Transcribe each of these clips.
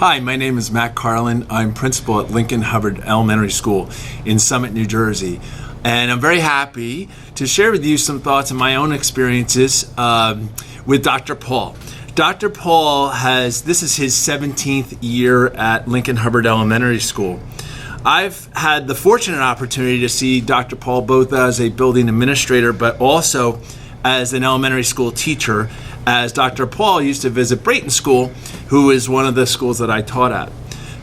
Hi, my name is Matt Carlin. I'm principal at Lincoln-Hubbard Elementary School in Summit, New Jersey. And I'm very happy to share with you some thoughts on my own experiences with Dr. Paul. Dr. Paul this is his 17th year at Lincoln-Hubbard Elementary School. I've had the fortunate opportunity to see Dr. Paul both as a building administrator, but also as an elementary school teacher, as Dr. Paul used to visit Brayton School, who is one of the schools that I taught at.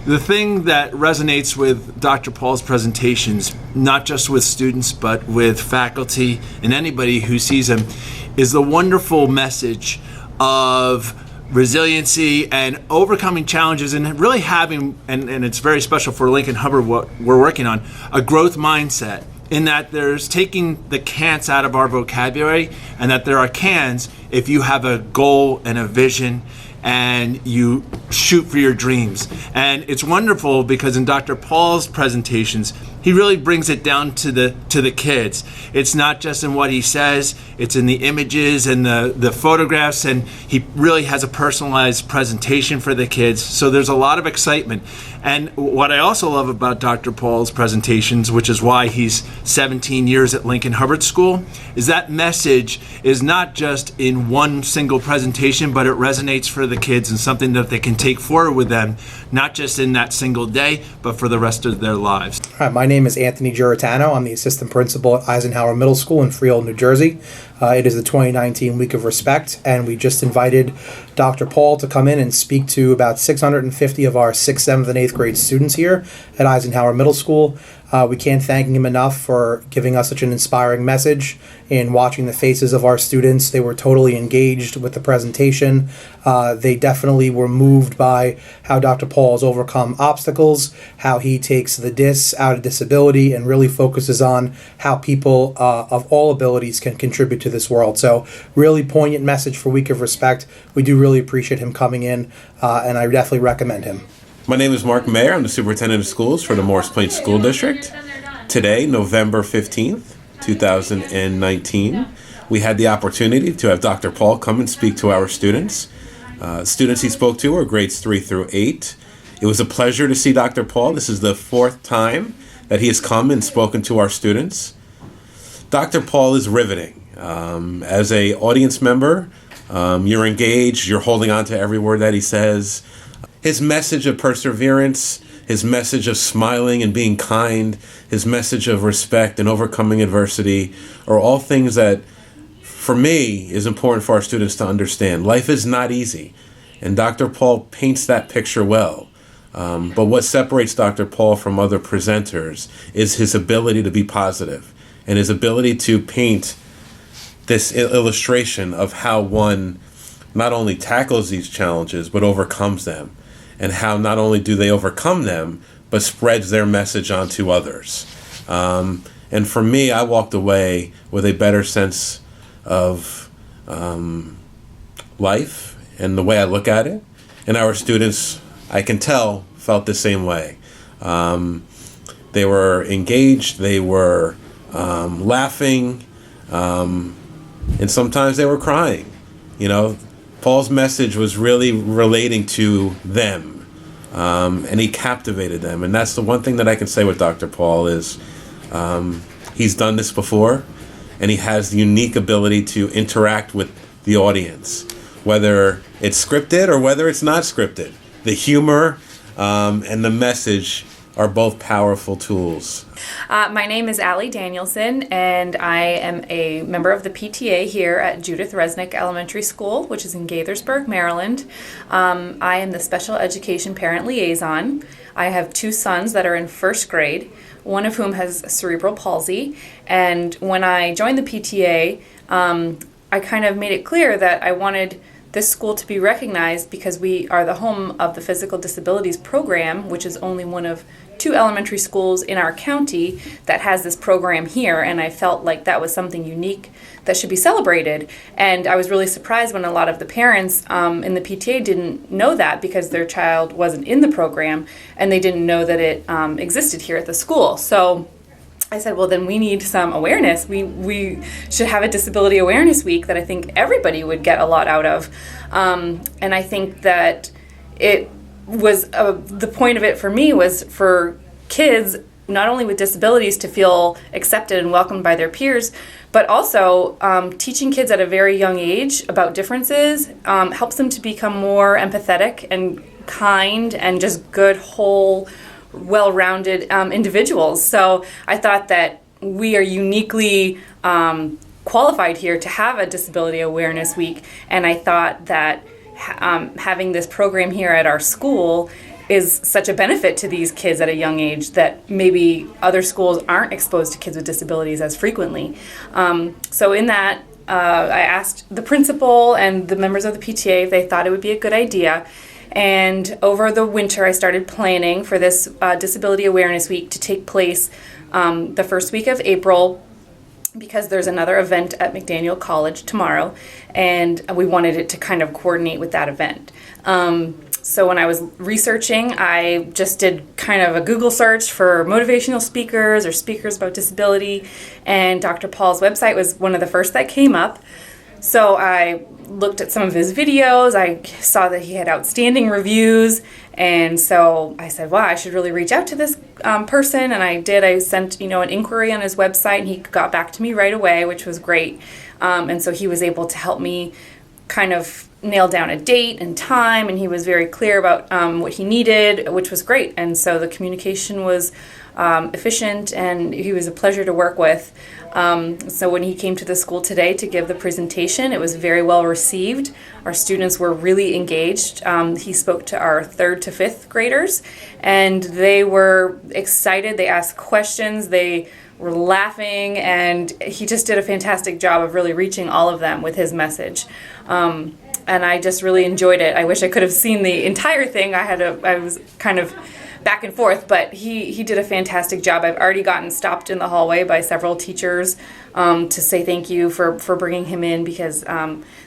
The thing that resonates with Dr. Paul's presentations, not just with students, but with faculty and anybody who sees him, is the wonderful message of resiliency and overcoming challenges and really having, and it's very special for Lincoln-Hubbard, what we're working on, a growth mindset, in that there's taking the can'ts out of our vocabulary, and that there are cans if you have a goal and a vision and you shoot for your dreams. And it's wonderful because in Dr. Paul's presentations, he really brings it down to the kids. It's not just in what he says, it's in the images and the photographs, and he really has a personalized presentation for the kids. So there's a lot of excitement. And what I also love about Dr. Paul's presentations, which is why he's 17 years at Lincoln-Hubbard School, is that message is not just in one single presentation, but it resonates for the kids and something that they can take forward with them, not just in that single day, but for the rest of their lives. Hi, my name is Anthony Giarratano. I'm the assistant principal at Eisenhower Middle School in Freehold, New Jersey. It is the 2019 Week of Respect, and we just invited Dr. Paul to come in and speak to about 650 of our 6th, 7th, and 8th grade students here at Eisenhower Middle School. We can't thank him enough for giving us such an inspiring message. In watching the faces of our students, they were totally engaged with the presentation. They definitely were moved by how Dr. Paul has overcome obstacles, how he takes the dis out of disability and really focuses on how people of all abilities can contribute to this world. So really poignant message for Week of Respect. We do really appreciate him coming in, and I definitely recommend him. My name is Maire. I'm the Superintendent of Schools for the Morris Plains School District. Today, November 15th, 2019, we had the opportunity to have Dr. Paul come and speak to our students. Students he spoke to were grades 3 through 8. It was a pleasure to see Dr. Paul. This is the 4th time that he has come and spoken to our students. Dr. Paul is riveting. As an audience member, you're engaged, you're holding on to every word that he says. His message of perseverance, his message of smiling and being kind, his message of respect and overcoming adversity are all things that, for me, is important for our students to understand. Life is not easy, and Dr. Paul paints that picture well. But what separates Dr. Paul from other presenters is his ability to be positive and his ability to paint this illustration of how one not only tackles these challenges, but overcomes them. And how not only do they overcome them, but spreads their message onto others. And for me, I walked away with a better sense of life and the way I look at it. And our students, I can tell, felt the same way. They were engaged, they were laughing, and sometimes they were crying. You know, Paul's message was really relating to them, and he captivated them. And that's the one thing that I can say with Dr. Paul is he's done this before, and he has the unique ability to interact with the audience, whether it's scripted or whether it's not scripted. The humor and the message are both powerful tools. My name is Danielson, and I am a member of the PTA here at Judith Resnick Elementary School, which is in Gaithersburg, Maryland. I am the Special Education Parent Liaison. I have 2 sons that are in 1st grade, one of whom has cerebral palsy. And when I joined the PTA, I kind of made it clear that I wanted this school to be recognized because we are the home of the Physical Disabilities Program, which is only one of 2 elementary schools in our county that has this program here, and I felt like that was something unique that should be celebrated. And I was really surprised when a lot of the parents in the PTA didn't know that because their child wasn't in the program, and they didn't know that it existed here at the school. So I said, well, then we need some awareness. We should have a Disability Awareness Week that I think everybody would get a lot out of. And I think that it was the point of it for me was for kids, not only with disabilities, to feel accepted and welcomed by their peers, but also teaching kids at a very young age about differences helps them to become more empathetic and kind and just good, whole, well-rounded individuals. So I thought that we are uniquely qualified here to have a Disability Awareness Week, and I thought that having this program here at our school is such a benefit to these kids at a young age that maybe other schools aren't exposed to kids with disabilities as frequently. So in that, I asked the principal and the members of the PTA if they thought it would be a good idea. And over the winter, I started planning for this Disability Awareness Week to take place the first week of April, because there's another event at McDaniel College tomorrow, and we wanted it to kind of coordinate with that event. So when I was researching, I just did kind of a Google search for motivational speakers or speakers about disability, and Dr. Paul's website was one of the first that came up. So I looked at some of his videos. I saw that he had outstanding reviews, and so I said, wow, I should really reach out to this person, and I did. I sent an inquiry on his website, and he got back to me right away, which was great. And so he was able to help me kind of nail down a date and time, and he was very clear about what he needed, which was great. And so the communication was efficient, and he was a pleasure to work with. So when he came to the school today to give the presentation, it was very well received. Our students were really engaged. He spoke to our 3rd to 5th graders, and they were excited. They asked questions. They were laughing, and he just did a fantastic job of really reaching all of them with his message. And I just really enjoyed it. I wish I could have seen the entire thing. I was kind of back and forth, but he did a fantastic job. I've already gotten stopped in the hallway by several teachers to say thank you for bringing him in, because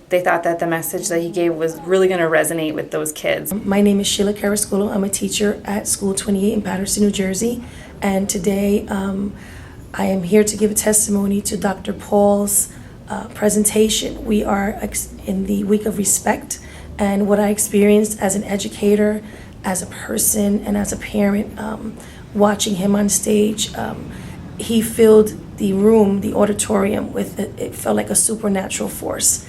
they thought that the message that he gave was really going to resonate with those kids. My name is Sheila Carrasquillo. I'm a teacher at School 28 in Paterson, New Jersey, and today I am here to give a testimony to Dr. Paul's presentation. We are in the week of respect, and what I experienced as an educator, as a person, and as a parent, watching him on stage, he filled the room, the auditorium, with it felt like a supernatural force.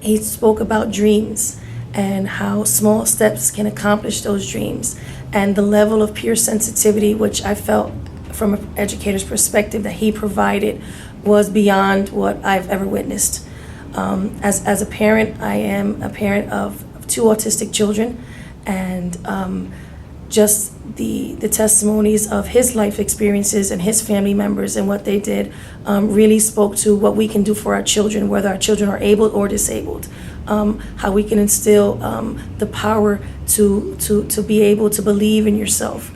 He spoke about dreams and how small steps can accomplish those dreams, and the level of peer sensitivity, which I felt from an educator's perspective that he provided, was beyond what I've ever witnessed. As a parent, I am a parent of 2 autistic children, and just the testimonies of his life experiences and his family members and what they did really spoke to what we can do for our children, whether our children are able or disabled, how we can instill the power to be able to believe in yourself.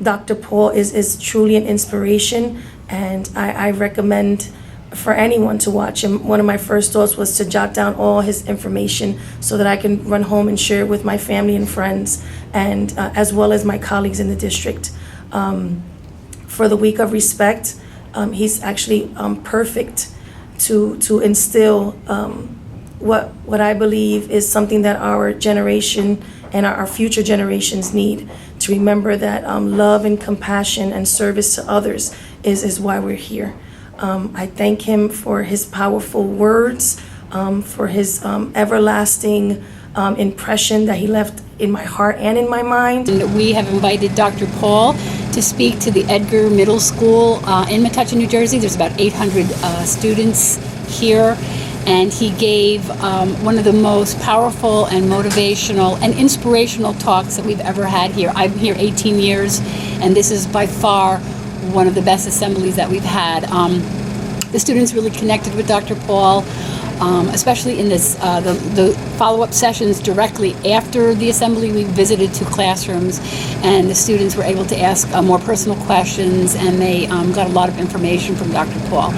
Dr. Paul is truly an inspiration, and I recommend for anyone to watch him. One of my first thoughts was to jot down all his information so that I can run home and share it with my family and friends, and as well as my colleagues in the district. For the Week of Respect, he's actually perfect to instill what I believe is something that our generation and our future generations need, to remember that love and compassion and service to others is why we're here. I thank him for his powerful words, for his everlasting impression that he left in my heart and in my mind. And we have invited Dr. Paul to speak to the Edgar Middle School in Metuchen, New Jersey. There's about 800 students here, and he gave one of the most powerful and motivational and inspirational talks that we've ever had here. I'm here 18 years, and this is by far one of the best assemblies that we've had. The students really connected with Dr. Paul, especially in this the follow-up sessions directly after the assembly. We visited 2 classrooms, and the students were able to ask more personal questions, and they got a lot of information from Dr. Paul.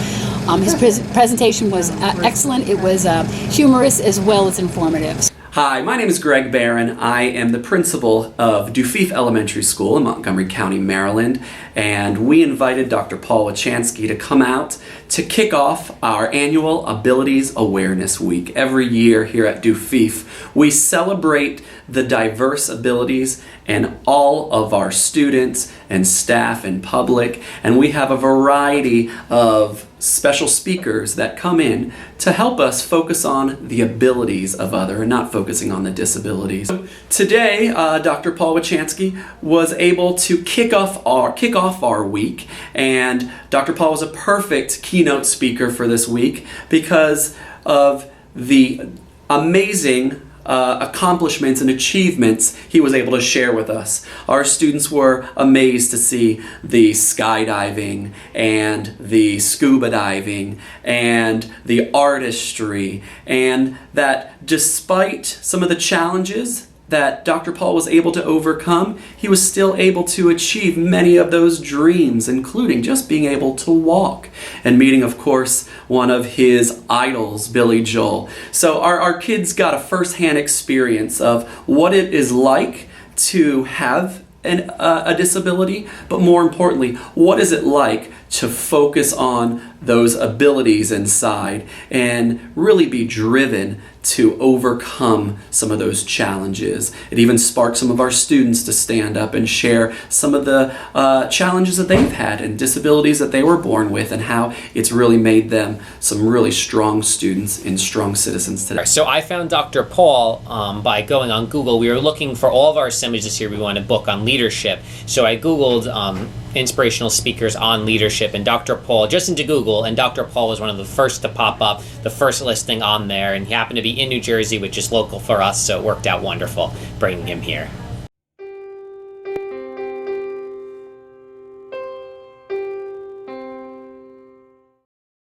His presentation was excellent. It was humorous as well as informative. Hi, my name is Gregg Barron. I am the principal of DuFief Elementary School in Montgomery County, Maryland, and we invited Dr. Paul Wachansky to come out to kick off our annual Abilities Awareness Week. Every year here at DuFief, we celebrate the diverse abilities in all of our students and staff and public, and we have a variety of special speakers that come in to help us focus on the abilities of other and not focusing on the disabilities. Today, Dr. Paul Wachansky was able to kick off our week, and Dr. Paul was a perfect keynote speaker for this week because of the amazing accomplishments and achievements he was able to share with us. Our students were amazed to see the skydiving and the scuba diving and the artistry, and that despite some of the challenges that Dr. Paul was able to overcome, he was still able to achieve many of those dreams, including just being able to walk and meeting, of course, one of his idols, Billy Joel. So our kids got a first-hand experience of what it is like to have a disability, but more importantly, what is it like to focus on those abilities inside and really be driven to overcome some of those challenges. It even sparked some of our students to stand up and share some of the challenges that they've had and disabilities that they were born with, and how it's really made them some really strong students and strong citizens today. So I found Dr. Paul by going on Google. We were looking for all of our assemblies this year. We wanted a book on leadership. So I Googled inspirational speakers on leadership, and Dr. Paul, just into Google, and Dr. Paul was one of the first to pop up, the first listing on there, and he happened to be in New Jersey, which is local for us, so it worked out wonderful bringing him here.